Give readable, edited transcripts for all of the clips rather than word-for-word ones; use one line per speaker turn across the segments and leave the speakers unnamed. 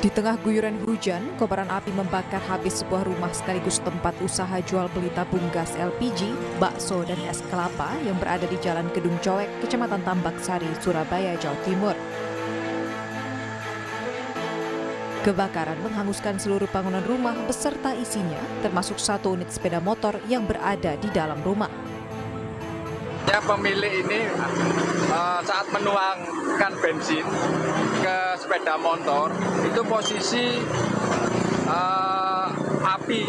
Di tengah guyuran hujan, kobaran api membakar habis sebuah rumah sekaligus tempat usaha jual beli tabung gas LPG, bakso, dan es kelapa yang berada di Jalan Kedung Coek, Kecamatan Tambak Sari, Surabaya, Jawa Timur. Kebakaran menghanguskan seluruh bangunan rumah beserta isinya, termasuk satu unit sepeda motor yang berada di dalam rumah.
Ya, pemilik ini saat menuangkan bensin ke sepeda motor itu posisi api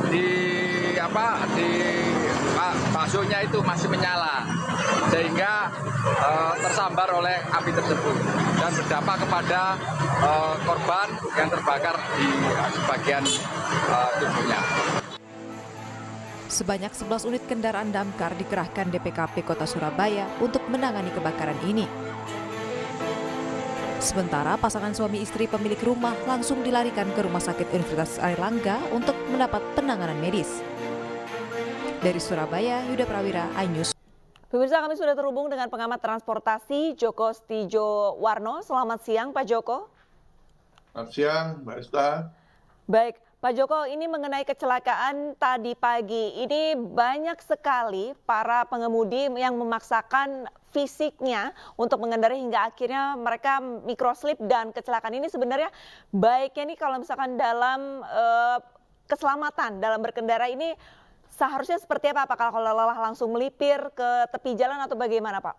di baksonya itu masih menyala sehingga tersambar oleh api tersebut dan berdampak kepada korban yang terbakar di bagian tubuhnya.
Sebanyak 11 unit kendaraan damkar dikerahkan DPKP Kota Surabaya untuk menangani kebakaran ini. Sementara pasangan suami istri pemilik rumah langsung dilarikan ke Rumah Sakit Universitas Airlangga untuk mendapat penanganan medis. Dari Surabaya, Yuda Prawira, iNews.
Pemirsa, kami sudah terhubung dengan pengamat transportasi Joko Stijowarno. Selamat siang, Pak Joko.
Selamat siang, Mbak Esta.
Baik, Pak Joko, ini mengenai kecelakaan tadi pagi. Ini banyak sekali para pengemudi yang memaksakan fisiknya untuk mengendarai hingga akhirnya mereka microslip dan kecelakaan ini sebenarnya baiknya nih kalau misalkan dalam keselamatan dalam berkendara ini seharusnya seperti apa? Apakah kalau lelah langsung melipir ke tepi jalan atau bagaimana, Pak?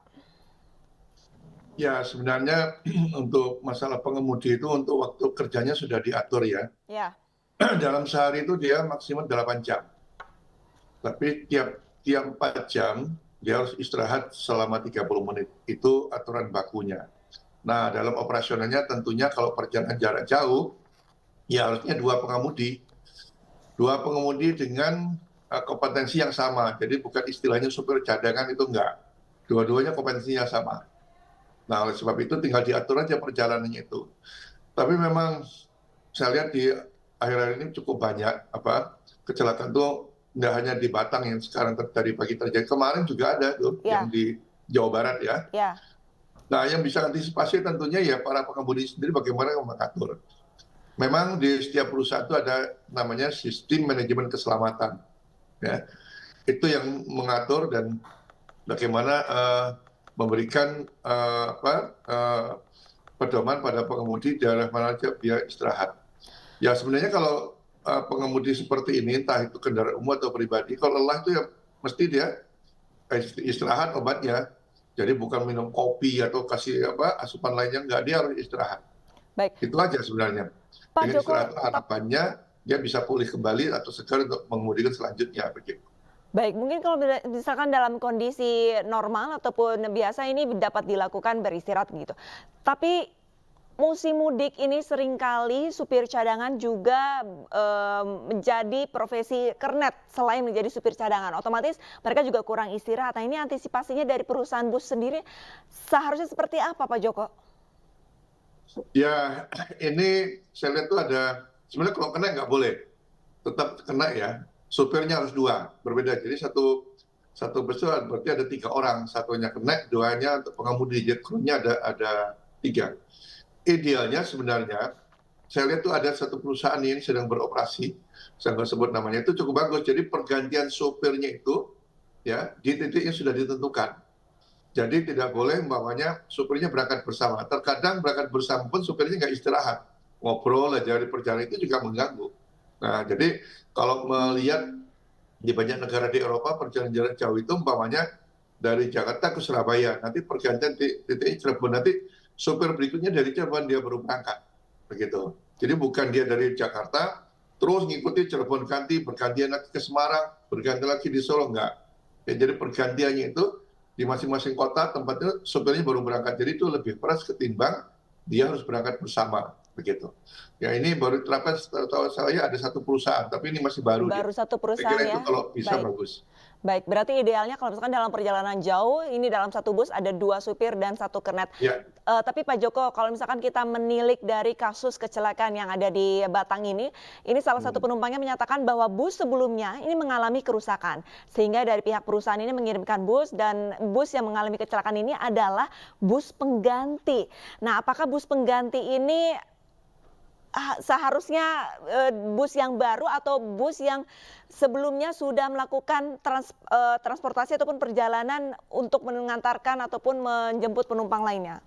Ya, sebenarnya untuk masalah pengemudi itu untuk waktu kerjanya sudah diatur ya.
Ya.
Dalam sehari itu dia maksimal 8 jam. Tapi tiap 4 jam dia harus istirahat selama 30 menit. Itu aturan bakunya. Nah, dalam operasionalnya tentunya kalau perjalanan jarak jauh, ya harusnya dua pengemudi. Dua pengemudi dengan kompetensi yang sama. Jadi bukan istilahnya supir cadangan, itu enggak. Dua-duanya kompetensinya sama. Nah, oleh sebab itu tinggal diatur aja perjalanannya itu. Tapi memang saya lihat di akhir-akhir ini cukup banyak kecelakaan tuh nggak hanya di Batang yang sekarang dari pagi terjadi. Kemarin juga ada tuh yang di Jawa Barat ya. Nah, yang bisa antisipasi tentunya ya para pengemudi sendiri bagaimana mengatur. Memang di setiap perusahaan itu ada namanya sistem manajemen keselamatan. Ya. Itu yang mengatur dan bagaimana memberikan pedoman pada pengemudi daerah mana saja dia istirahat. Ya sebenarnya kalau pengemudi seperti ini, entah itu kendaraan umum atau pribadi, kalau lelah itu ya mesti dia istirahat obatnya. Jadi bukan minum kopi atau kasih asupan lainnya, enggak, dia harus istirahat.
Baik.
Itu aja sebenarnya.
Pak
Dengan
Joko,
istirahat harapannya dia bisa pulih kembali atau segar untuk mengemudikan selanjutnya begitu.
Baik, mungkin kalau misalkan dalam kondisi normal ataupun biasa ini dapat dilakukan beristirahat gitu. Tapi musim mudik ini seringkali supir cadangan juga menjadi profesi kernet selain menjadi supir cadangan. Otomatis mereka juga kurang istirahat. Nah, ini antisipasinya dari perusahaan bus sendiri seharusnya seperti apa, Pak Joko?
Ya, ini saya lihat tuh ada, sebenarnya kalau kena nggak boleh. Tetap kena ya. Supirnya harus dua, berbeda. Jadi satu bus berarti ada 3 orang. Satunya kena, duanya untuk pengemudi. Jadi krunya ada 3. Idealnya sebenarnya, saya lihat tuh ada satu perusahaan yang sedang beroperasi, saya nggak sebut namanya, itu cukup bagus. Jadi pergantian sopirnya itu ya di titik yang sudah ditentukan. Jadi tidak boleh umpamanya sopirnya berangkat bersama. Terkadang berangkat bersama pun sopirnya nggak istirahat. Ngobrol aja di perjalanan itu juga mengganggu. Nah, jadi kalau melihat di banyak negara di Eropa perjalanan jarak jauh itu umpamanya dari Jakarta ke Surabaya, nanti pergantian titiknya Cirebon, nanti sopir berikutnya dari Cirebon dia baru berangkat, begitu. Jadi bukan dia dari Jakarta terus ngikuti Cirebon ganti, bergantian lagi ke Semarang, berganti lagi di Solo, enggak. Ya, jadi pergantiannya itu di masing-masing kota tempatnya sopirnya baru berangkat. Jadi itu lebih keras ketimbang dia harus berangkat bersama, begitu. Ya ini baru diterapkan setahu saya ada satu perusahaan, tapi ini masih baru.
Baru satu perusahaan ya.
Saya kira itu kalau bisa bagus.
Baik, berarti idealnya kalau misalkan dalam perjalanan jauh, ini dalam satu bus ada 2 supir dan 1 kernet.
Ya.
Tapi Pak Joko, kalau misalkan kita menilik dari kasus kecelakaan yang ada di Batang ini salah satu penumpangnya menyatakan bahwa bus sebelumnya ini mengalami kerusakan. Sehingga dari pihak perusahaan ini mengirimkan bus dan bus yang mengalami kecelakaan ini adalah bus pengganti. Nah, apakah bus pengganti ini seharusnya bus yang baru atau bus yang sebelumnya sudah melakukan transportasi ataupun perjalanan untuk mengantarkan ataupun menjemput penumpang lainnya?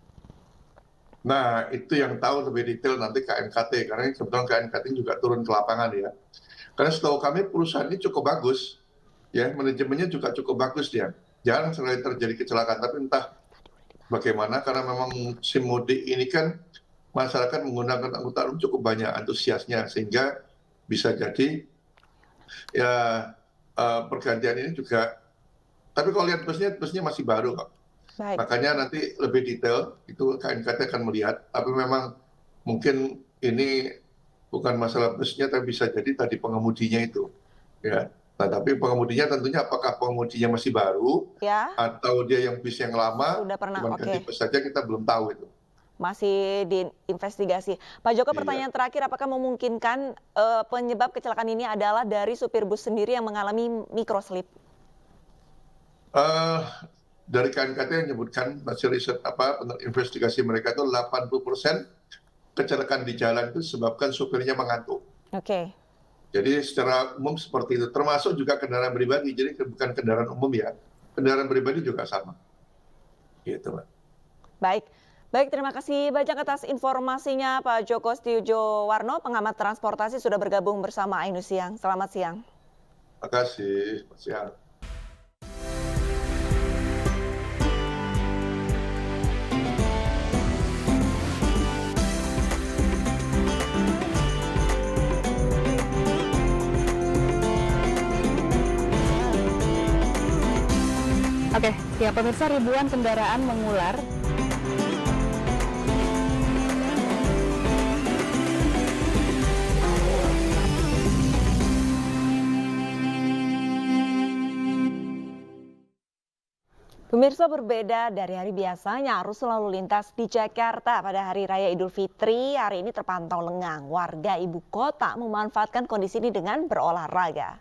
Nah, itu yang tahu lebih detail nanti KNKT, karena kebetulan KNKT juga turun ke lapangan ya. Karena setahu kami perusahaan ini cukup bagus, ya manajemennya juga cukup bagus dia. Jarang sekali terjadi kecelakaan, tapi entah bagaimana karena memang musim mudik ini kan masyarakat menggunakan angkutan umum cukup banyak antusiasnya, sehingga bisa jadi ya pergantian ini juga. Tapi kalau lihat busnya masih baru kok.
Baik.
Makanya nanti lebih detail itu KNKT akan melihat, tapi memang mungkin ini bukan masalah busnya, tapi bisa jadi tadi pengemudinya itu, ya. Nah, tapi pengemudinya tentunya apakah pengemudinya masih baru
Ya,
atau dia yang bis yang lama,
sudah pernah.
cuma ganti
Oke.
bus saja kita belum tahu itu.
Masih diinvestigasi. Pak Joko,
Iya.
pertanyaan terakhir, apakah memungkinkan penyebab kecelakaan ini adalah dari supir bus sendiri yang mengalami microslip?
Dari KNKT yang menyebutkan hasil riset investigasi mereka itu 80% kecelakaan di jalan itu disebabkan supirnya mengantuk.
Oke.
Jadi secara umum seperti itu, termasuk juga kendaraan pribadi. Jadi bukan kendaraan umum ya, kendaraan pribadi juga sama. Gitu, Mbak.
Baik. Baik, terima kasih banyak atas informasinya Pak Joko Setiojowarno, pengamat transportasi, sudah bergabung bersama Ainus Siang. Selamat siang.
Terima kasih. Selamat siang.
Oke, ya pemirsa, ribuan kendaraan mengular
Pemirsa, berbeda dari hari biasanya, arus lalu lintas di Jakarta pada Hari Raya Idul Fitri hari ini terpantau lengang. Warga ibu kota memanfaatkan kondisi ini dengan berolahraga.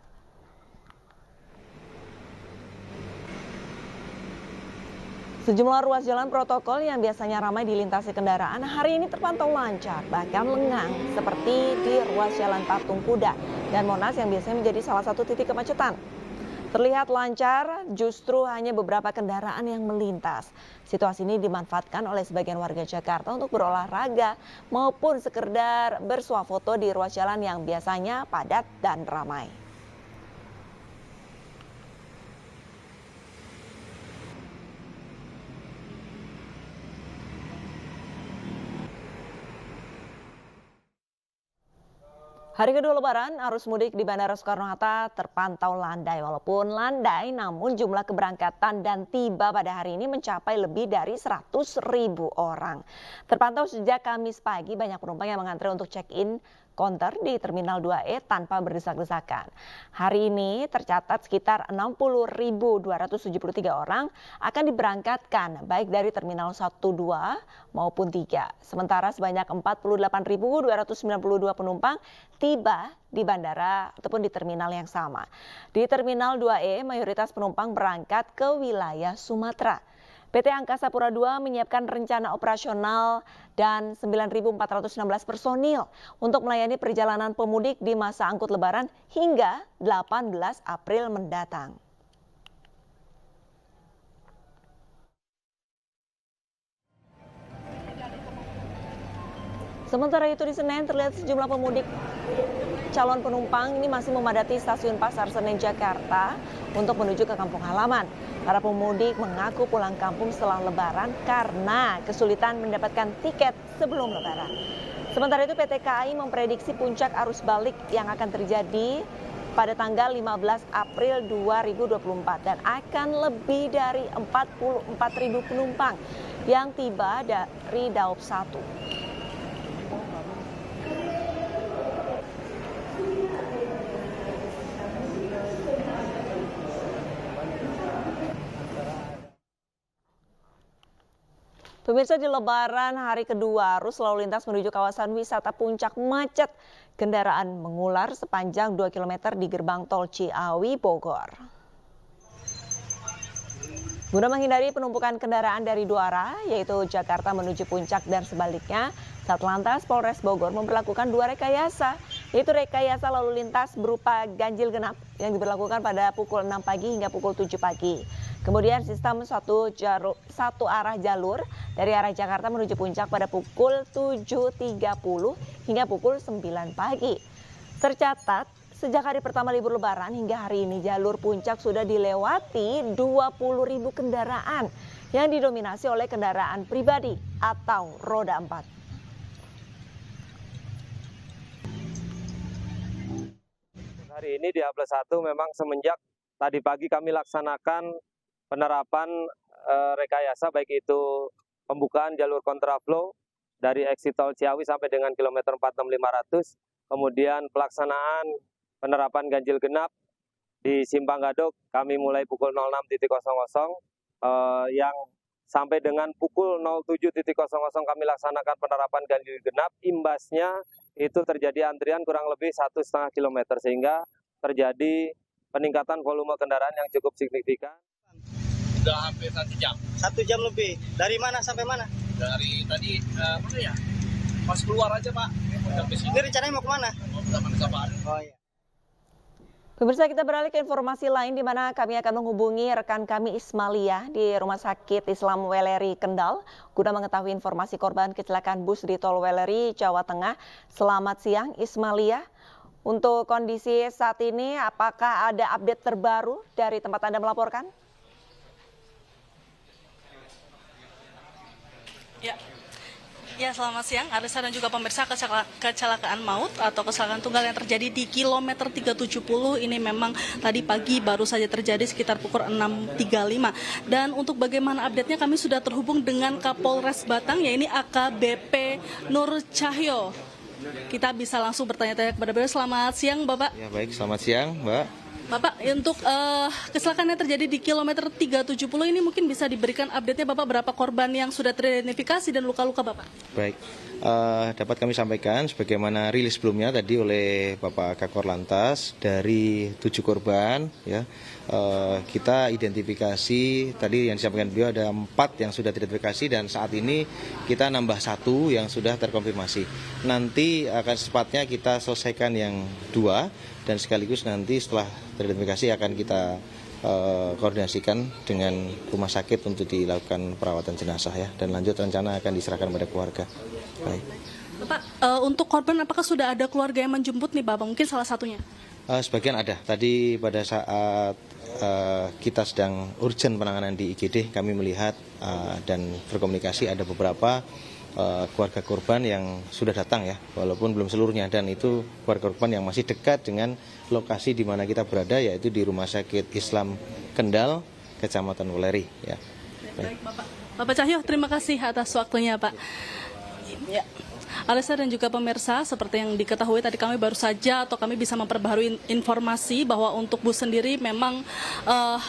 Sejumlah ruas jalan protokol yang biasanya ramai dilintasi kendaraan hari ini terpantau lancar, bahkan lengang, seperti di ruas jalan Patung Kuda dan Monas yang biasanya menjadi salah satu titik kemacetan. Terlihat lancar, justru hanya beberapa kendaraan yang melintas. Situasi ini dimanfaatkan oleh sebagian warga Jakarta untuk berolahraga maupun sekedar bersuah foto di ruas jalan yang biasanya padat dan ramai. Hari kedua Lebaran, arus mudik di Bandara Soekarno-Hatta terpantau landai. Walaupun landai, namun jumlah keberangkatan dan tiba pada hari ini mencapai lebih dari 100.000 orang. Terpantau sejak Kamis pagi, banyak penumpang yang mengantre untuk check-in konter di Terminal 2E tanpa berdesak-desakan. Hari ini tercatat sekitar 60.273 orang akan diberangkatkan baik dari Terminal 1, 2 maupun 3. Sementara sebanyak 48.292 penumpang tiba di bandara ataupun di terminal yang sama. Di Terminal 2E mayoritas penumpang berangkat ke wilayah Sumatera. PT Angkasa Pura II menyiapkan rencana operasional dan 9.416 personil untuk melayani perjalanan pemudik di masa angkut Lebaran hingga 18 April mendatang. Sementara itu di Senen terlihat sejumlah pemudik calon penumpang ini masih memadati stasiun Pasar Senen Jakarta untuk menuju ke kampung halaman. Para pemudik mengaku pulang kampung setelah Lebaran karena kesulitan mendapatkan tiket sebelum Lebaran. Sementara itu PT KAI memprediksi puncak arus balik yang akan terjadi pada tanggal 15 April 2024 dan akan lebih dari 44.000 penumpang yang tiba dari Daob 1. Pemirsa, di Lebaran hari kedua, arus lalu lintas menuju kawasan wisata Puncak macet. Kendaraan mengular sepanjang 2 km di gerbang tol Ciawi, Bogor. Guna menghindari penumpukan kendaraan dari dua arah, yaitu Jakarta menuju Puncak dan sebaliknya, Satlantas Polres Bogor memperlakukan 2 rekayasa, yaitu rekayasa lalu lintas berupa ganjil genap yang diberlakukan pada pukul 6 pagi hingga pukul 7 pagi. Kemudian sistem satu arah jalur dari arah Jakarta menuju Puncak pada pukul 7.30 hingga pukul 9 pagi. Tercatat, sejak hari pertama libur Lebaran hingga hari ini jalur Puncak sudah dilewati 20.000 kendaraan yang didominasi oleh kendaraan pribadi atau roda 4.
Hari ini di H+1 memang semenjak tadi pagi kami laksanakan penerapan rekayasa baik itu pembukaan jalur kontraflow dari exit tol Ciawi sampai dengan kilometer 46500, kemudian pelaksanaan penerapan ganjil genap di Simpang Gadok kami mulai pukul 06.00 yang sampai dengan pukul 07.00 kami laksanakan penerapan ganjil genap. Imbasnya itu terjadi antrian kurang lebih 1,5 km sehingga terjadi peningkatan volume kendaraan yang cukup signifikan.
Sudah hampir 1 jam.
1 jam lebih. Dari mana sampai mana?
Dari tadi mana ya? Pas keluar aja Pak.
Ini rencananya mau kemana?
Mau ke Taman Sabaan.
Oh iya.
Pemirsa, kita beralih ke informasi lain di mana kami akan menghubungi rekan kami Ismalia di Rumah Sakit Islam Weleri Kendal guna mengetahui informasi korban kecelakaan bus di Tol Weleri, Jawa Tengah. Selamat siang Ismalia. Untuk kondisi saat ini, apakah ada update terbaru dari tempat Anda melaporkan?
Ya, selamat siang. Arisa dan juga pemirsa, kecelakaan maut atau kecelakaan tunggal yang terjadi di kilometer 370 ini memang tadi pagi baru saja terjadi sekitar pukul 6.35. Dan untuk bagaimana update-nya kami sudah terhubung dengan Kapolres Batang, yaitu AKBP Nur Cahyo. Kita bisa langsung bertanya-tanya kepada beliau. Selamat siang, Bapak.
Ya, baik. Selamat siang, Mbak.
Bapak, untuk kecelakaan yang terjadi di kilometer 370 ini mungkin bisa diberikan update-nya Bapak, berapa korban yang sudah teridentifikasi dan luka-luka Bapak?
Baik, dapat kami sampaikan sebagaimana rilis sebelumnya tadi oleh Bapak Kakor Lantas dari 7 korban, ya. Kita identifikasi tadi yang disampaikan beliau ada 4 yang sudah teridentifikasi dan saat ini kita nambah 1 yang sudah terkonfirmasi. Nanti akan secepatnya kita selesaikan yang 2 dan sekaligus nanti setelah teridentifikasi akan kita koordinasikan dengan rumah sakit untuk dilakukan perawatan jenazah ya, dan lanjut rencana akan diserahkan pada keluarga. Baik.
Bapak, untuk korban apakah sudah ada keluarga yang menjemput nih Bapak? Mungkin salah satunya?
Sebagian ada. Tadi pada saat kita sedang urgent penanganan di IGD, kami melihat dan berkomunikasi ada beberapa keluarga korban yang sudah datang ya, walaupun belum seluruhnya, dan itu keluarga korban yang masih dekat dengan lokasi di mana kita berada, yaitu di Rumah Sakit Islam Kendal, Kecamatan Weleri. Ya.
Baik, Bapak Cahyo, terima kasih atas waktunya Pak. Ya. Alisa dan juga pemirsa, seperti yang diketahui tadi kami baru saja atau kami bisa memperbaharui informasi bahwa untuk bus sendiri memang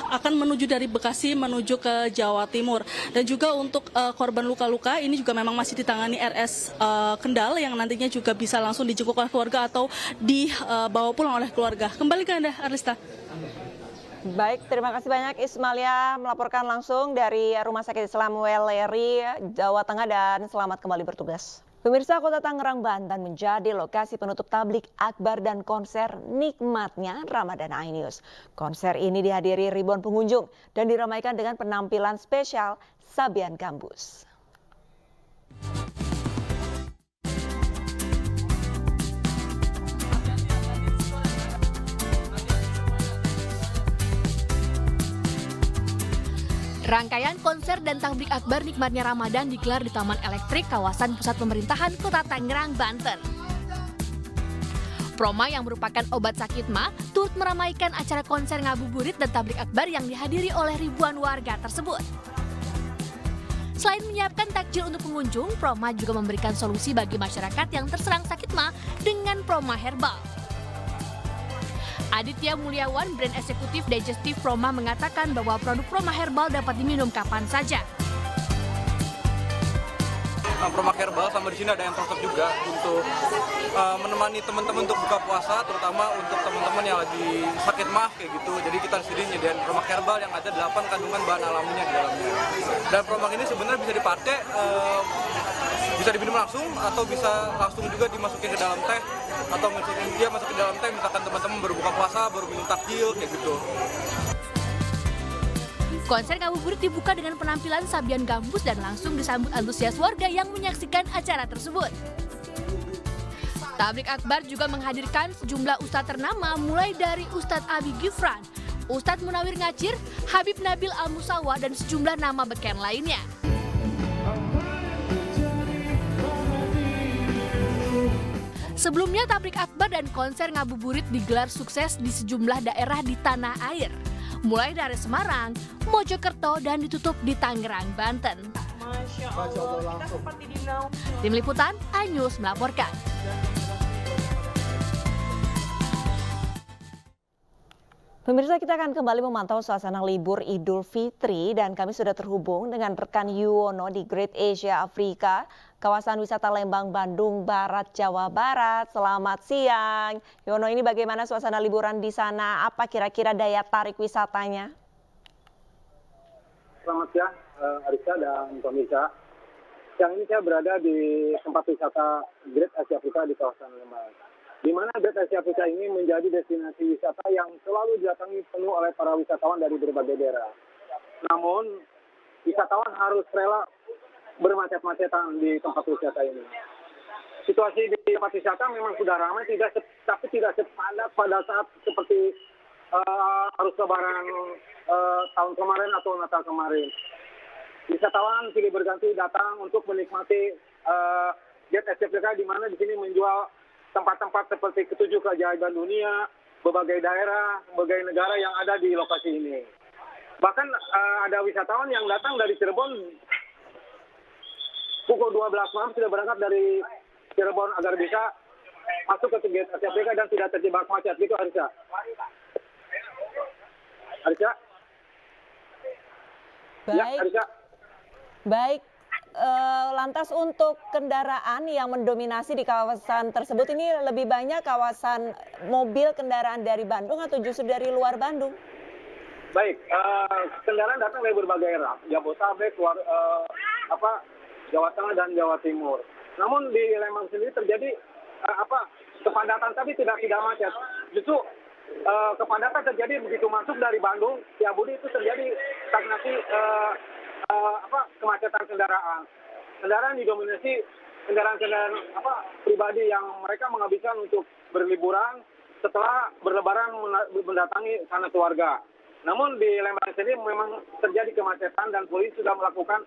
akan menuju dari Bekasi menuju ke Jawa Timur. Dan juga untuk korban luka-luka ini juga memang masih ditangani RS Kendal yang nantinya juga bisa langsung dijenguk oleh keluarga atau dibawa pulang oleh keluarga. Kembali ke Anda, Arista.
Baik, terima kasih banyak Ismalia melaporkan langsung dari Rumah Sakit Islam Weleri, Jawa Tengah, dan selamat kembali bertugas. Pemirsa, Kota Tangerang, Banten menjadi lokasi penutup tablik akbar dan konser nikmatnya Ramadan Ainews. Konser ini dihadiri ribuan pengunjung dan diramaikan dengan penampilan spesial Sabian Gambus.
Rangkaian konser dan tablik akbar nikmatnya Ramadan digelar di Taman Elektrik kawasan pusat pemerintahan Kota Tangerang, Banten. Proma yang merupakan obat sakit mah turut meramaikan acara konser ngabuburit dan tablik akbar yang dihadiri oleh ribuan warga tersebut. Selain menyiapkan takjil untuk pengunjung, Proma juga memberikan solusi bagi masyarakat yang terserang sakit mah dengan Proma Herbal. Aditya Mulyawan, brand eksekutif Digestive Proma, mengatakan bahwa produk Proma Herbal dapat diminum kapan saja.
Proma Herbal sama di sini ada yang cocok juga untuk menemani teman-teman untuk buka puasa, terutama untuk teman-teman yang lagi sakit mah kayak gitu. Jadi kita di sini nyediain Proma Herbal yang ada 8 kandungan bahan alaminya di dalamnya. Dan Proma ini sebenarnya bisa dipakai bisa diminum langsung atau bisa langsung juga dimasukin ke dalam teh, atau masukin ke dalam teh misalkan teman-teman berbuka puasa baru minum takjil kayak gitu.
Konser ngabuburit dibuka dengan penampilan Sabian Gambus dan langsung disambut antusias warga yang menyaksikan acara tersebut. Tablik Akbar juga menghadirkan sejumlah ustadz ternama mulai dari Ustadz Abi Gifran, Ustadz Munawir Ngacir, Habib Nabil Al-Musawa, dan sejumlah nama beken lainnya. Sebelumnya Tablik Akbar dan konser ngabuburit digelar sukses di sejumlah daerah di tanah air, mulai dari Semarang, Mojokerto, dan ditutup di Tangerang, Banten.
Masya Allah, kita seperti di
Tim Liputan, iNews melaporkan.
Pemirsa, kita akan kembali memantau suasana libur Idul Fitri dan kami sudah terhubung dengan rekan Yuwono di Great Asia Afrika, kawasan wisata Lembang, Bandung Barat, Jawa Barat. Selamat siang. Yuwono, ini bagaimana suasana liburan di sana? Apa kira-kira daya tarik wisatanya?
Selamat siang, Arisa dan pemirsa. Siang ini saya berada di tempat wisata Great Asia Afrika di kawasan Lembang, di mana Great Asia Afrika ini menjadi destinasi wisata yang selalu didatangi penuh oleh para wisatawan dari berbagai daerah. Namun, wisatawan harus rela bermacet-macetan di tempat wisata ini. Situasi di tempat wisata memang sudah ramai, tapi tidak sepadat pada saat seperti arus lebaran tahun kemarin atau Natal kemarin. Wisatawan silih berganti datang untuk menikmati Great Asia Afrika, di mana di sini menjual tempat-tempat seperti ketujuh keajaiban dunia, berbagai daerah, berbagai negara yang ada di lokasi ini. Bahkan ada wisatawan yang datang dari Cirebon pukul 12 malam sudah berangkat dari Cirebon agar bisa masuk ke Great Asia Afrika dan tidak terjebak macet. Gitu, Arisa. Arisa?
Baik.
Ya, Arisa.
Baik. Lantas untuk kendaraan yang mendominasi di kawasan tersebut ini lebih banyak kawasan mobil kendaraan dari Bandung atau justru dari luar Bandung?
Baik, kendaraan datang dari berbagai daerah, Jabodetabek, Jawa Tengah dan Jawa Timur. Namun di Lembang sendiri terjadi kepadatan tapi tidak macet. Justru kepadatan terjadi begitu masuk dari Bandung, Setiabudi itu terjadi stagnasi kemacetan kendaraan. Kendaraan didominasi kendaraan pribadi yang mereka menghabiskan untuk berliburan setelah berlebaran mendatangi sana keluarga. Namun di Lembang sendiri memang terjadi kemacetan dan polisi sudah melakukan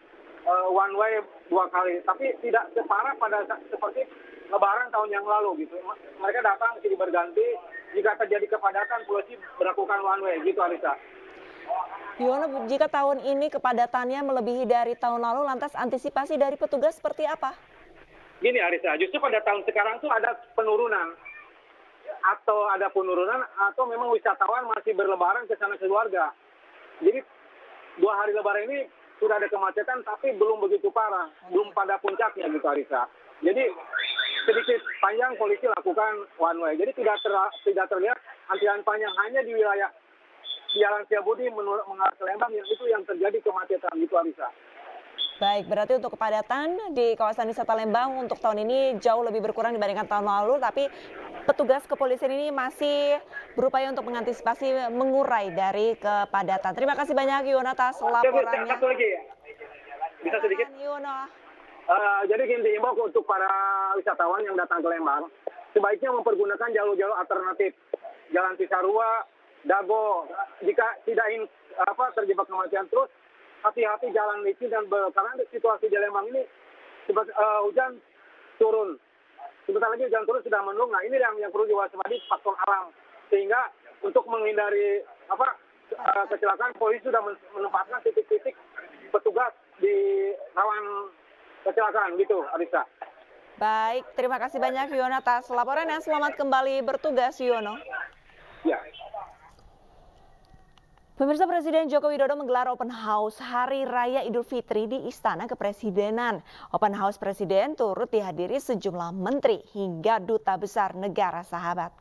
one way 2 kali, tapi tidak separah pada seperti lebaran tahun yang lalu gitu. Mereka datang silih berganti, jika terjadi kepadatan polisi berlakukan one way gitu, Alisa.
Yuwono, jika tahun ini kepadatannya melebihi dari tahun lalu, lantas antisipasi dari petugas seperti apa?
Gini, Arisa, justru pada tahun sekarang tuh ada penurunan. Atau memang wisatawan masih berlebaran ke sana keluarga. Jadi 2 hari lebaran ini sudah ada kemacetan tapi belum begitu parah, belum pada puncaknya gitu, Arisa. Jadi sedikit panjang polisi lakukan one way. Jadi tidak terlihat antrian panjang hanya di wilayah Jalan Setiabudi mengarah ke Lembang yang terjadi kemacetan gitu, Arisa.
Baik, berarti untuk kepadatan di kawasan wisata Lembang untuk tahun ini jauh lebih berkurang dibandingkan tahun lalu, tapi petugas kepolisian ini masih berupaya untuk mengantisipasi mengurai dari kepadatan. Terima kasih banyak Yuwono atas laporannya.
Satu lagi ya, bisa sedikit?
Yuwono.
Jadi gini, diimbau untuk para wisatawan yang datang ke Lembang, sebaiknya mempergunakan jalur-jalur alternatif, Jalan Cisarua, Dago. Jika tidak ingin terjebak kemacetan terus, hati-hati jalan licin dan karena situasi di Lembang ini hujan turun. Sebentar lagi hujan turun sudah mendung. Nah, ini yang perlu diwaspadai faktor alam. Sehingga untuk menghindari kecelakaan, polisi sudah menempatkan titik-titik petugas di rawan kecelakaan gitu, Arisa.
Baik, terima kasih banyak Yuwono atas laporannya. Selamat kembali bertugas, Yuwono.
Ya.
Pemirsa, Presiden Joko Widodo menggelar open house Hari Raya Idul Fitri di Istana Kepresidenan. Open house Presiden turut dihadiri sejumlah menteri hingga duta besar negara sahabat.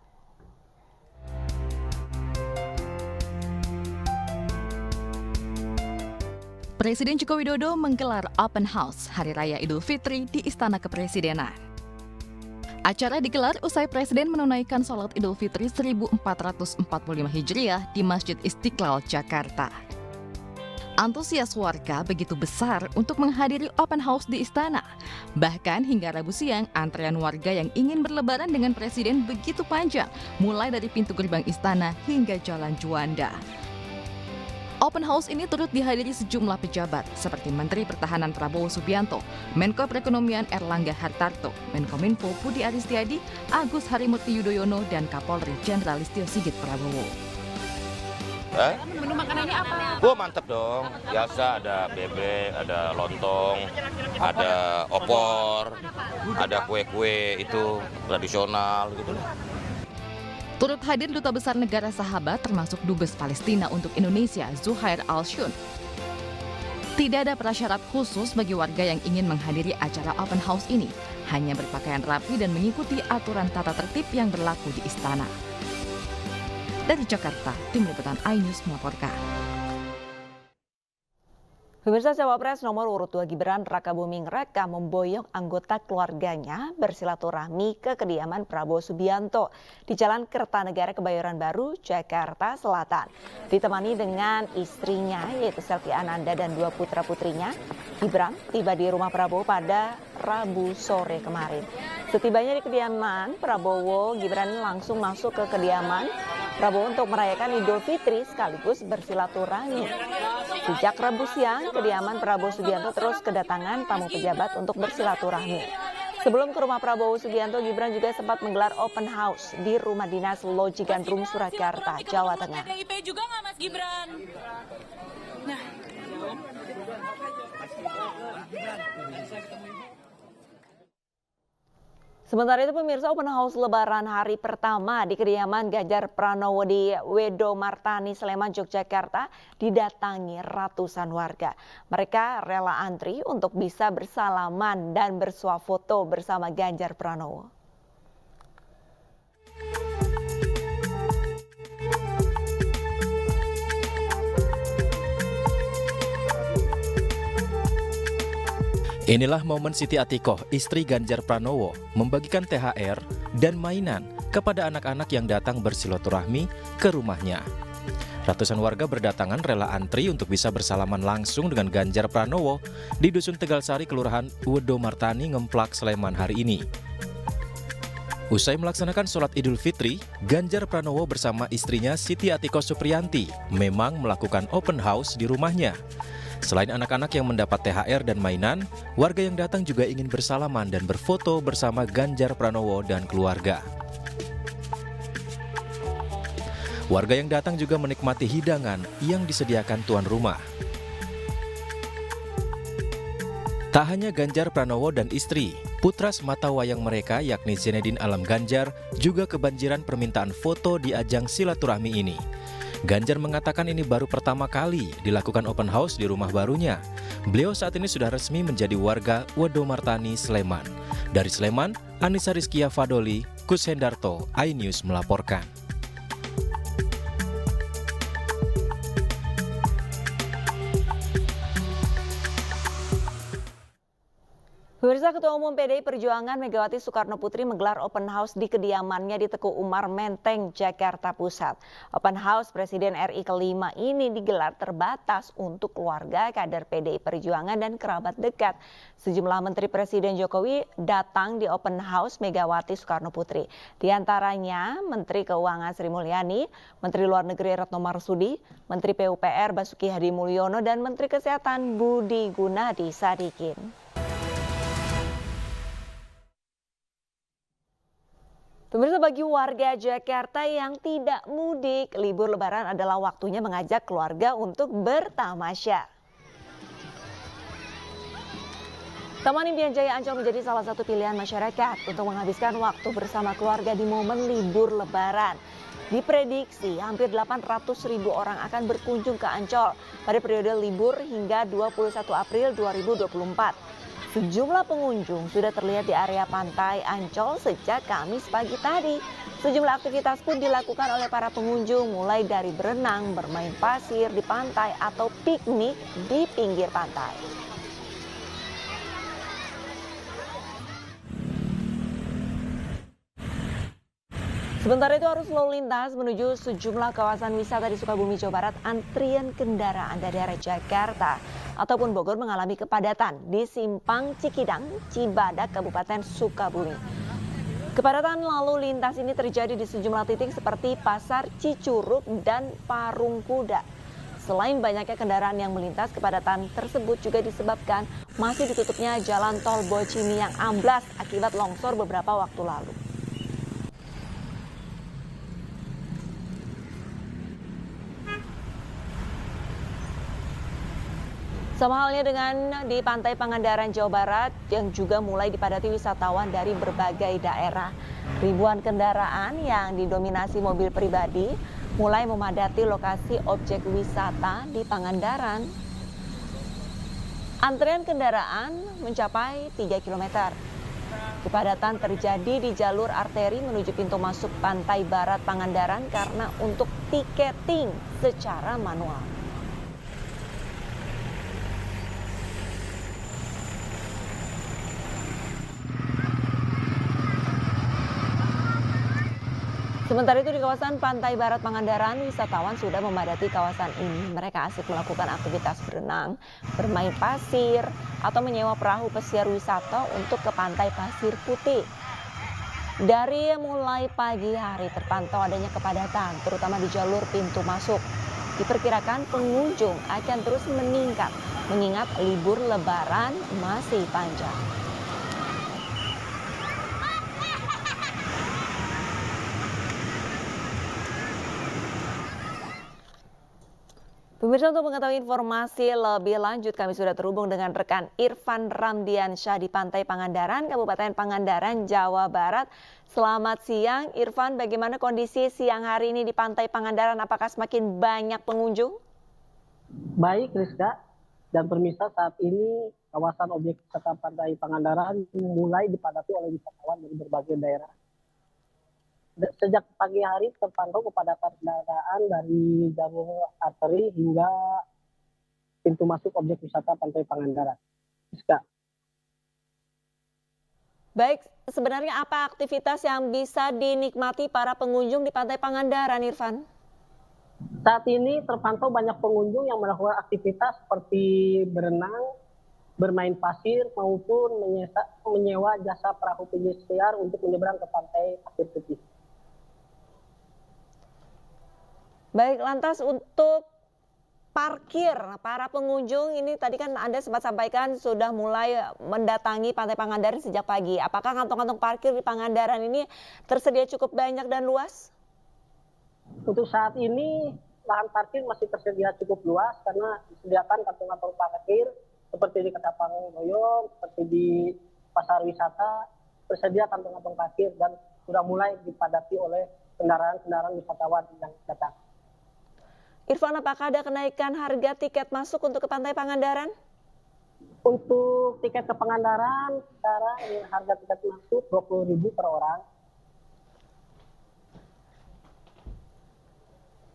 Presiden Joko Widodo menggelar open house Hari Raya Idul Fitri di Istana Kepresidenan. Acara digelar usai Presiden menunaikan sholat Idul Fitri 1445 Hijriah di Masjid Istiqlal, Jakarta. Antusias warga begitu besar untuk menghadiri open house di istana. Bahkan hingga Rabu siang, antrean warga yang ingin berlebaran dengan Presiden begitu panjang, mulai dari pintu gerbang istana hingga Jalan Juanda. Open house ini turut dihadiri sejumlah pejabat seperti Menteri Pertahanan Prabowo Subianto, Menko Perekonomian Erlangga Hartarto, Menkominfo Budi Aristiadi, Agus Harimurti Yudhoyono, dan Kapolri Jenderal Listio Sigit Prabowo.
Menu makanannya apa? Wah, mantep dong. Biasa ada bebek, ada lontong, ada opor, ada kue-kue itu tradisional gitu.
Turut hadir Duta Besar Negara Sahabat termasuk Dubes Palestina untuk Indonesia, Zuhair Al-Shun. Tidak ada prasyarat khusus bagi warga yang ingin menghadiri acara open house ini, hanya berpakaian rapi dan mengikuti aturan tata tertib yang berlaku di istana. Dari Jakarta, Tim Liputan iNews melaporkan.
Pemirsa, Cawapres nomor urut 2 Gibran Rakabuming Raka memboyong anggota keluarganya bersilaturahmi ke kediaman Prabowo Subianto di Jalan Kertanegara Kebayoran Baru, Jakarta Selatan. Ditemani dengan istrinya yaitu Selvi Ananda dan 2 putra-putrinya, Gibran tiba di rumah Prabowo pada Rabu sore kemarin. Setibanya di kediaman Prabowo, Gibran langsung masuk ke kediaman Prabowo untuk merayakan Idul Fitri sekaligus bersilaturahmi. Sejak Rabu siang, kediaman Prabowo Subianto terus kedatangan tamu pejabat untuk bersilaturahmi. Sebelum ke rumah Prabowo Subianto, Gibran juga sempat menggelar open house di rumah dinas Loji Gandrung, Surakarta, Jawa Tengah.
PDIP juga nggak Mas Gibran? Nah.
Sementara itu pemirsa, open house lebaran hari pertama di kediaman Ganjar Pranowo di Wedo Martani, Sleman, Yogyakarta didatangi ratusan warga. Mereka rela antri untuk bisa bersalaman dan bersuah foto bersama Ganjar Pranowo.
Inilah momen Siti Atikoh, istri Ganjar Pranowo, membagikan THR dan mainan kepada anak-anak yang datang bersilaturahmi ke rumahnya. Ratusan warga berdatangan rela antri untuk bisa bersalaman langsung dengan Ganjar Pranowo di Dusun Tegalsari, Kelurahan Wedo Martani, Ngemplak, Sleman hari ini. Usai melaksanakan sholat Idul Fitri, Ganjar Pranowo bersama istrinya Siti Atikoh Supriyanti memang melakukan open house di rumahnya. Selain anak-anak yang mendapat THR dan mainan, warga yang datang juga ingin bersalaman dan berfoto bersama Ganjar Pranowo dan keluarga. Warga yang datang juga menikmati hidangan yang disediakan tuan rumah. Tak hanya Ganjar Pranowo dan istri, putra semata wayang mereka yakni Zenedin Alam Ganjar juga kebanjiran permintaan foto di ajang silaturahmi ini. Ganjar mengatakan ini baru pertama kali dilakukan open house di rumah barunya. Beliau saat ini sudah resmi menjadi warga Wedo Martani, Sleman. Dari Sleman, Anissa Rizkia Fadoli, Kus Hendarto, iNews melaporkan.
Pemirsa, Ketua Umum PDI Perjuangan Megawati Soekarno Putri menggelar open house di kediamannya di Teguh Umar Menteng, Jakarta Pusat. Open house Presiden RI kelima ini digelar terbatas untuk keluarga, kader PDI Perjuangan dan kerabat dekat. Sejumlah Menteri Presiden Jokowi datang di open house Megawati Soekarno Putri. Di antaranya Menteri Keuangan Sri Mulyani, Menteri Luar Negeri Retno Marsudi, Menteri PUPR Basuki Hadi Mulyono, dan Menteri Kesehatan Budi Gunadi Sadikin. Pemirsa, bagi warga Jakarta yang tidak mudik, libur Lebaran adalah waktunya mengajak keluarga untuk bertamasya. Taman Impian Jaya Ancol menjadi salah satu pilihan masyarakat untuk menghabiskan waktu bersama keluarga di momen libur Lebaran. Diprediksi hampir 800.000 orang akan berkunjung ke Ancol pada periode libur hingga 21 April 2024. Sejumlah pengunjung sudah terlihat di area pantai Ancol sejak Kamis pagi tadi. Sejumlah aktivitas pun dilakukan oleh para pengunjung, mulai dari berenang, bermain pasir di pantai, atau piknik di pinggir pantai. Sementara itu arus lalu lintas menuju sejumlah kawasan wisata di Sukabumi, Jawa Barat, antrian kendaraan dari arah Jakarta ataupun Bogor mengalami kepadatan di Simpang Cikidang, Cibadak, Kabupaten Sukabumi. Kepadatan lalu lintas ini terjadi di sejumlah titik seperti Pasar Cicurug dan Parung Kuda. Selain banyaknya kendaraan yang melintas, kepadatan tersebut juga disebabkan masih ditutupnya jalan tol Bocimi yang amblas akibat longsor beberapa waktu lalu. Sama halnya dengan di Pantai Pangandaran, Jawa Barat yang juga mulai dipadati wisatawan dari berbagai daerah. Ribuan kendaraan yang didominasi mobil pribadi mulai memadati lokasi objek wisata di Pangandaran. Antrian kendaraan mencapai 3 km. Kepadatan terjadi di jalur arteri menuju pintu masuk Pantai Barat Pangandaran karena untuk tiketing secara manual. Sementara itu di kawasan Pantai Barat Pangandaran, wisatawan sudah memadati kawasan ini. Mereka asik melakukan aktivitas berenang, bermain pasir, atau menyewa perahu pesiar wisata untuk ke Pantai Pasir Putih. Dari mulai pagi hari terpantau adanya kepadatan, terutama di jalur pintu masuk. Diperkirakan pengunjung akan terus meningkat, mengingat libur Lebaran masih panjang. Pemirsa, untuk mengetahui informasi lebih lanjut, kami sudah terhubung dengan rekan Irfan Ramdiansyah di Pantai Pangandaran, Kabupaten Pangandaran, Jawa Barat. Selamat siang, Irfan. Bagaimana kondisi siang hari ini di Pantai Pangandaran? Apakah semakin banyak pengunjung?
Baik, Rizka dan pemirsa, saat ini kawasan objek wisata Pantai Pangandaran mulai dipadati oleh wisatawan dari berbagai daerah. Sejak pagi hari terpantau kepadatan kendaraan dari jalur arteri hingga pintu masuk objek wisata Pantai Pangandaran. Rizka.
Baik, sebenarnya apa aktivitas yang bisa dinikmati para pengunjung di Pantai Pangandaran, Irfan?
Saat ini terpantau banyak pengunjung yang melakukan aktivitas seperti berenang, bermain pasir, maupun menyewa jasa perahu pesiar untuk menyeberang ke Pantai Pasir Putih.
Baik, lantas untuk parkir para pengunjung ini tadi kan Anda sempat sampaikan sudah mulai mendatangi Pantai Pangandaran sejak pagi. Apakah kantong-kantong parkir di Pangandaran ini tersedia cukup banyak dan luas?
Untuk saat ini lahan parkir masih tersedia cukup luas karena disediakan kantong-kantong parkir seperti di Ketapang Boyong, seperti di pasar wisata, tersedia kantong-kantong parkir dan sudah mulai dipadati oleh kendaraan-kendaraan wisatawan yang datang.
Irfan, apakah ada kenaikan harga tiket masuk untuk ke Pantai Pangandaran?
Untuk tiket ke Pangandaran, sekarang harga tiket masuk 20.000 per orang.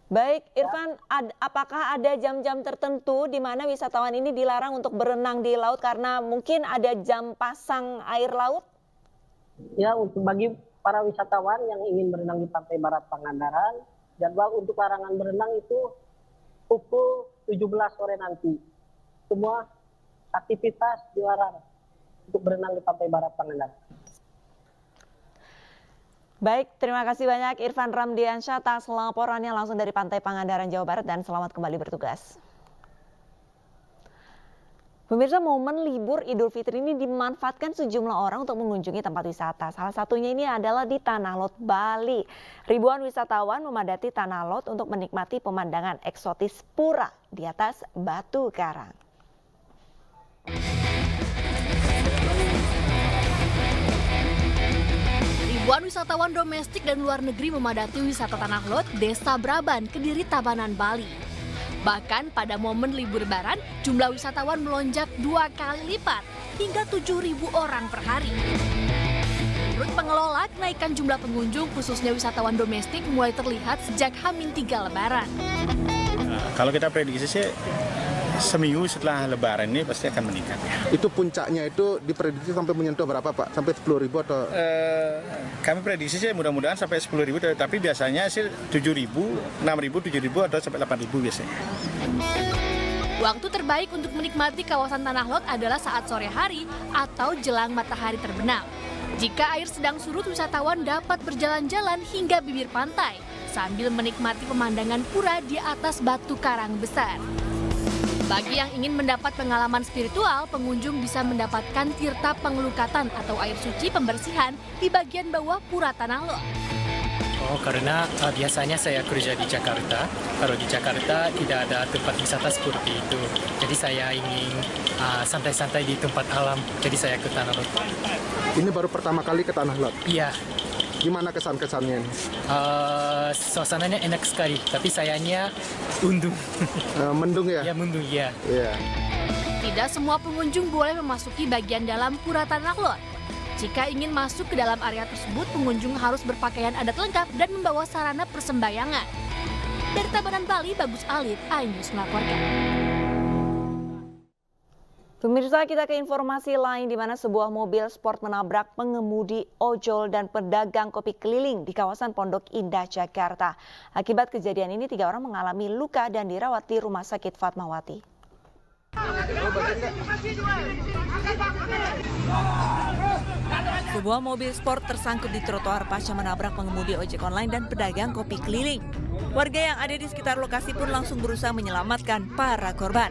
Baik, Irfan, apakah ada jam-jam tertentu di mana wisatawan ini dilarang untuk berenang di laut karena mungkin ada jam pasang air laut?
Ya, untuk bagi para wisatawan yang ingin berenang di Pantai Barat Pangandaran, jadwal untuk larangan berenang itu pukul 17 sore nanti. Semua aktivitas dilarang untuk berenang di Pantai Barat Pangandaran.
Baik, terima kasih banyak Irfan Ramdiansyah atas laporannya langsung dari Pantai Pangandaran, Jawa Barat, dan selamat kembali bertugas. Pemirsa, momen libur Idul Fitri ini dimanfaatkan sejumlah orang untuk mengunjungi tempat wisata. Salah satunya ini adalah di Tanah Lot, Bali. Ribuan wisatawan memadati Tanah Lot untuk menikmati pemandangan eksotis pura di atas batu karang.
Ribuan wisatawan domestik dan luar negeri memadati wisata Tanah Lot, Desa Braban, Kediri, Tabanan, Bali. Bahkan pada momen libur Lebaran, jumlah wisatawan melonjak 2 kali lipat. hingga 7.000 orang per hari. Menurut pengelola, kenaikan jumlah pengunjung khususnya wisatawan domestik mulai terlihat sejak H-3 Lebaran.
Kalau kita prediksi sih seminggu setelah Lebaran ini pasti akan meningkat.
Itu puncaknya itu diprediksi sampai menyentuh berapa Pak? Sampai 10.000 atau?
Kami prediksi sih mudah-mudahan sampai 10.000, tapi biasanya sih 7.000, 6.000, 7.000 atau sampai 8.000 biasanya.
Waktu terbaik untuk menikmati kawasan Tanah Lot adalah saat sore hari atau jelang matahari terbenam. Jika air sedang surut, wisatawan dapat berjalan-jalan hingga bibir pantai sambil menikmati pemandangan pura di atas batu karang besar. Bagi yang ingin mendapat pengalaman spiritual, pengunjung bisa mendapatkan tirta pengelukatan atau air suci pembersihan di bagian bawah pura Tanah Lot.
Oh, karena biasanya saya kerja di Jakarta. Kalau di Jakarta tidak ada tempat wisata seperti itu. Jadi saya ingin santai-santai di tempat alam. Jadi saya ke Tanah Lot.
Ini baru pertama kali ke Tanah Lot?
Iya.
Gimana kesan-kesannya?
Suasananya enak sekali, tapi sayangnya undung.
Mendung ya?
Ya, mendung ya.
Iya.
Tidak semua pengunjung boleh memasuki bagian dalam pura Tanah Lot. Jika ingin masuk ke dalam area tersebut, pengunjung harus berpakaian adat lengkap dan membawa sarana persembahyangan. Dari Tabanan, Bali, Bagus Alit, iNews melaporkan.
Pemirsa, kita ke informasi lain di mana sebuah mobil sport menabrak pengemudi ojol dan pedagang kopi keliling di kawasan Pondok Indah, Jakarta. Akibat kejadian ini 3 orang mengalami luka dan dirawat di Rumah Sakit Fatmawati. Sebuah mobil sport tersangkut di trotoar pasca menabrak pengemudi ojek online dan pedagang kopi keliling. Warga yang ada di sekitar lokasi pun langsung berusaha menyelamatkan para korban.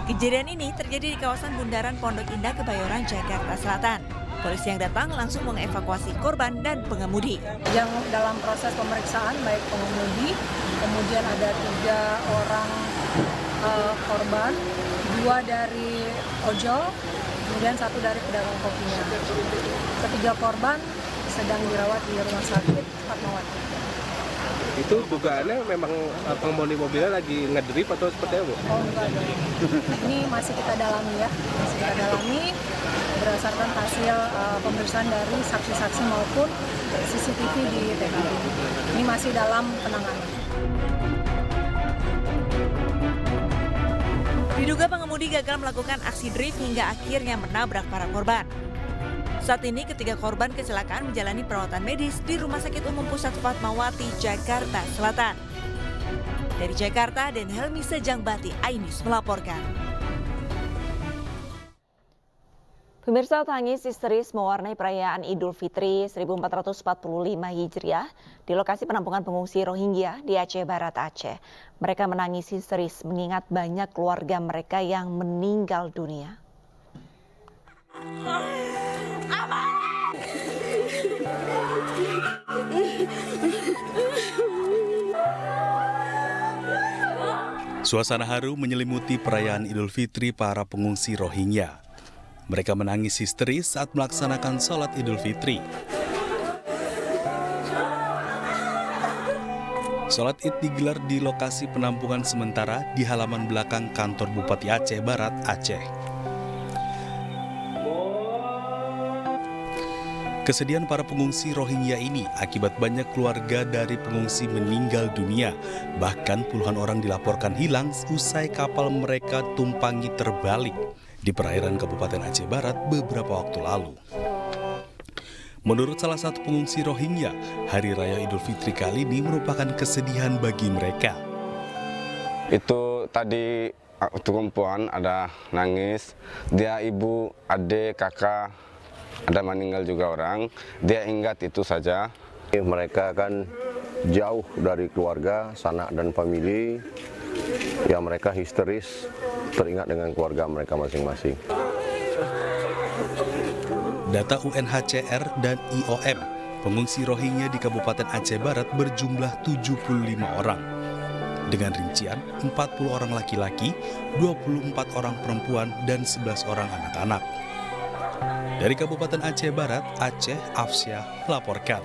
Kejadian ini terjadi di kawasan Bundaran Pondok Indah, Kebayoran, Jakarta Selatan. Polisi yang datang langsung mengevakuasi korban dan pengemudi.
Yang dalam proses pemeriksaan baik pengemudi, kemudian ada 3 orang korban, 2 dari ojol, kemudian 1 dari pedagang kopinya. Ketiga korban sedang dirawat di Rumah Sakit Fatmawati.
Itu dugaannya memang pengemudi mobilnya lagi ngedrip atau seperti apa?
Oh enggak dong. Ini masih kita dalami ya, masih kita dalami berdasarkan hasil pemeriksaan dari saksi-saksi maupun CCTV di TKP. Ini masih dalam penanganan.
Diduga pengemudi gagal melakukan aksi drift hingga akhirnya menabrak para korban. Saat ini ketiga korban kecelakaan menjalani perawatan medis di Rumah Sakit Umum Pusat Fatmawati, Jakarta Selatan. Dari Jakarta, Den Helmi Sejangbati, iNews melaporkan. Pemirsa, tangis histeris mewarnai perayaan Idul Fitri 1445 Hijriah di lokasi penampungan pengungsi Rohingya di Aceh Barat, Aceh. Mereka menangis histeris mengingat banyak keluarga mereka yang meninggal dunia.
Suasana haru menyelimuti perayaan Idul Fitri para pengungsi Rohingya. Mereka menangis histeris saat melaksanakan sholat Idul Fitri. Sholat Id digelar di lokasi penampungan sementara di halaman belakang kantor Bupati Aceh Barat, Aceh. Kesedihan para pengungsi Rohingya ini akibat banyak keluarga dari pengungsi meninggal dunia. Bahkan puluhan orang dilaporkan hilang usai kapal mereka tumpangi terbalik di perairan Kabupaten Aceh Barat beberapa waktu lalu. Menurut salah satu pengungsi Rohingya, Hari Raya Idul Fitri kali ini merupakan kesedihan bagi mereka.
Itu tadi waktu kumpulan ada nangis, dia ibu, adik, kakak, ada meninggal juga orang, dia ingat itu saja.
Mereka kan jauh dari keluarga, sanak dan famili, ya mereka histeris, teringat dengan keluarga mereka masing-masing.
Data UNHCR dan IOM, pengungsi Rohingya di Kabupaten Aceh Barat berjumlah 75 orang. Dengan rincian 40 orang laki-laki, 24 orang perempuan, dan 11 orang anak-anak. Dari Kabupaten Aceh Barat, Aceh, Afsyah melaporkan.